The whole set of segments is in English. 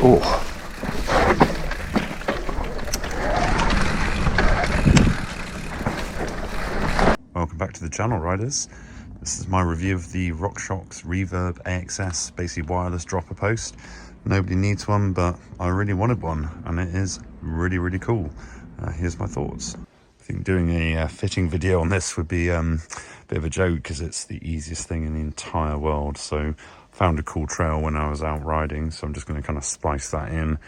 Oh. Welcome back to the channel, riders. This is my review of the RockShox Reverb AXS, basically wireless dropper post. Nobody needs one, but I really wanted one, and it is really, really cool. Here's my thoughts. I think doing a fitting video on this would be a bit of a joke because it's the easiest thing in the entire world. So I found a cool trail when I was out riding, so I'm just going to kind of splice that in.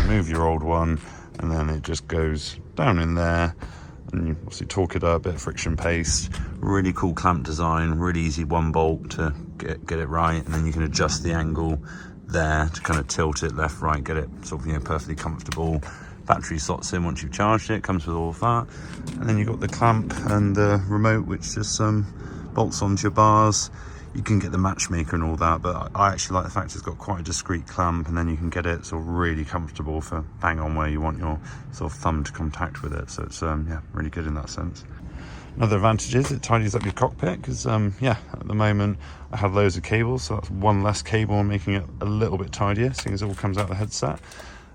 Move your old one, and then it just goes down in there, and you obviously torque it up, a bit of friction paste. Really cool clamp design, really easy one bolt to get it right, and then you can adjust the angle there to kind of tilt it left, right, get it sort of, perfectly comfortable. Battery slots in once you've charged it, comes with all of that, and then you've got the clamp and the remote, which just bolts onto your bars. You can get the matchmaker and all that, but I actually like the fact it's got quite a discreet clamp, and then you can get it sort of really comfortable for bang on where you want your sort of thumb to contact with it. So it's yeah, really good in that sense. Another advantage is it tidies up your cockpit because yeah, at the moment I have loads of cables, so that's one less cable, making it a little bit tidier, seeing as it all comes out of the headset.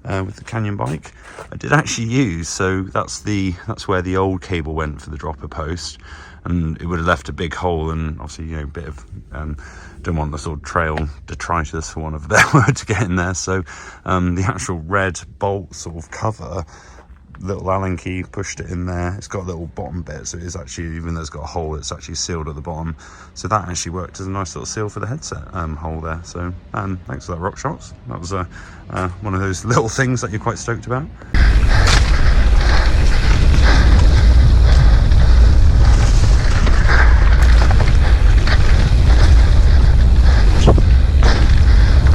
With the Canyon bike, I did actually use, so that's where the old cable went for the dropper post, and it would have left a big hole, and obviously a bit of don't want the sort of trail detritus, for want of a better word, to get in there. So the actual red bolt sort of cover, little Allen key, pushed it in there. It's got a little bottom bit, so it is actually, even though it's got a hole, it's actually sealed at the bottom. So that actually worked as a nice little seal for the headset hole there. So thanks for that, RockShox. That was one of those little things that you're quite stoked about.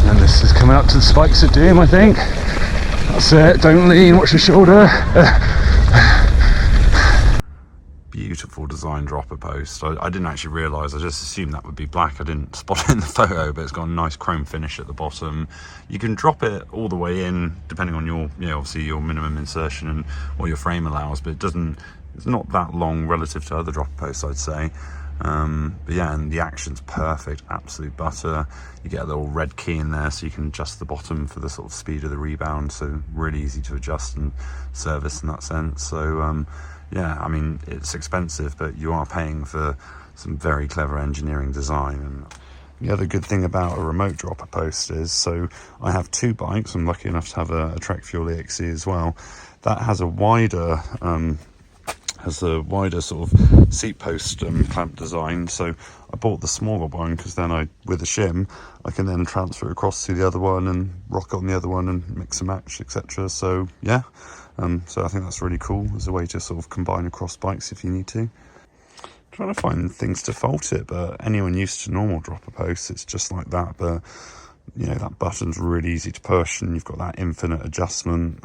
And this is coming up to the spikes of doom, I think. That's it, don't lean, watch your shoulder. Beautiful design dropper post. I didn't actually realise, I just assumed that would be black. I didn't spot it in the photo, but it's got a nice chrome finish at the bottom. You can drop it all the way in, depending on your, obviously your minimum insertion and what your frame allows, but it's not that long relative to other dropper posts, I'd say. But yeah, and the action's perfect, absolute butter. You get a little red key in there so you can adjust the bottom for the sort of speed of the rebound, so really easy to adjust and service in that sense. So yeah, I mean, it's expensive, but you are paying for some very clever engineering design. And the other good thing about a remote dropper post is, so I have two bikes. I'm lucky enough to have a Trek Fuel EXE as well. That has a wider sort of seat post clamp design. So I bought the smaller one because then with a shim, I can then transfer it across to the other one and rock it on the other one and mix and match, etc. So yeah, so I think that's really cool as a way to sort of combine across bikes if you need to. Trying to find things to fault it, but anyone used to normal dropper posts, it's just like that. But that button's really easy to push, and you've got that infinite adjustment.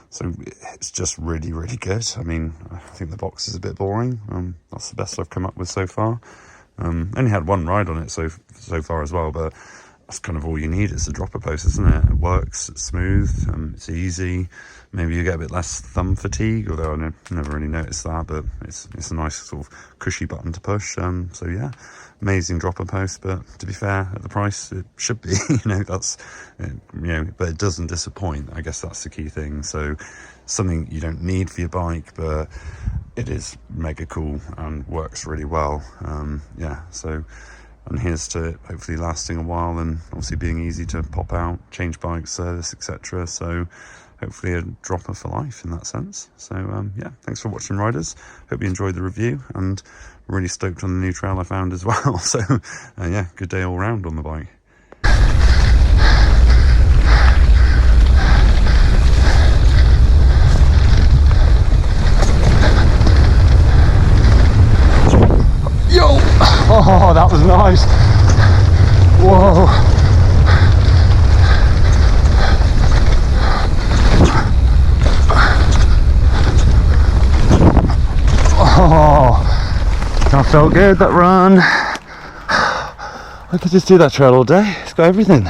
So it's just really, really good. I mean, I think the box is a bit boring. That's the best I've come up with so far. Only had one ride on it so far as well, but that's kind of all you need. It's a dropper post, isn't it? It works, it's smooth, it's easy. Maybe you get a bit less thumb fatigue, although I never really noticed that, but it's a nice sort of cushy button to push. So yeah, amazing dropper post, but to be fair, at the price it should be, that's, but it doesn't disappoint. I guess that's the key thing. So something you don't need for your bike, but it is mega cool and works really well. Yeah, so, and here's to it hopefully lasting a while, and obviously being easy to pop out, change bikes, service, etc. So hopefully a dropper for life in that sense. So yeah, thanks for watching, riders. Hope you enjoyed the review, and really stoked on the new trail I found as well. So yeah, good day all round on the bike. Yo! Oh, that was nice. Whoa. Oh, that felt good, that run. I could just do that trail all day. It's got everything.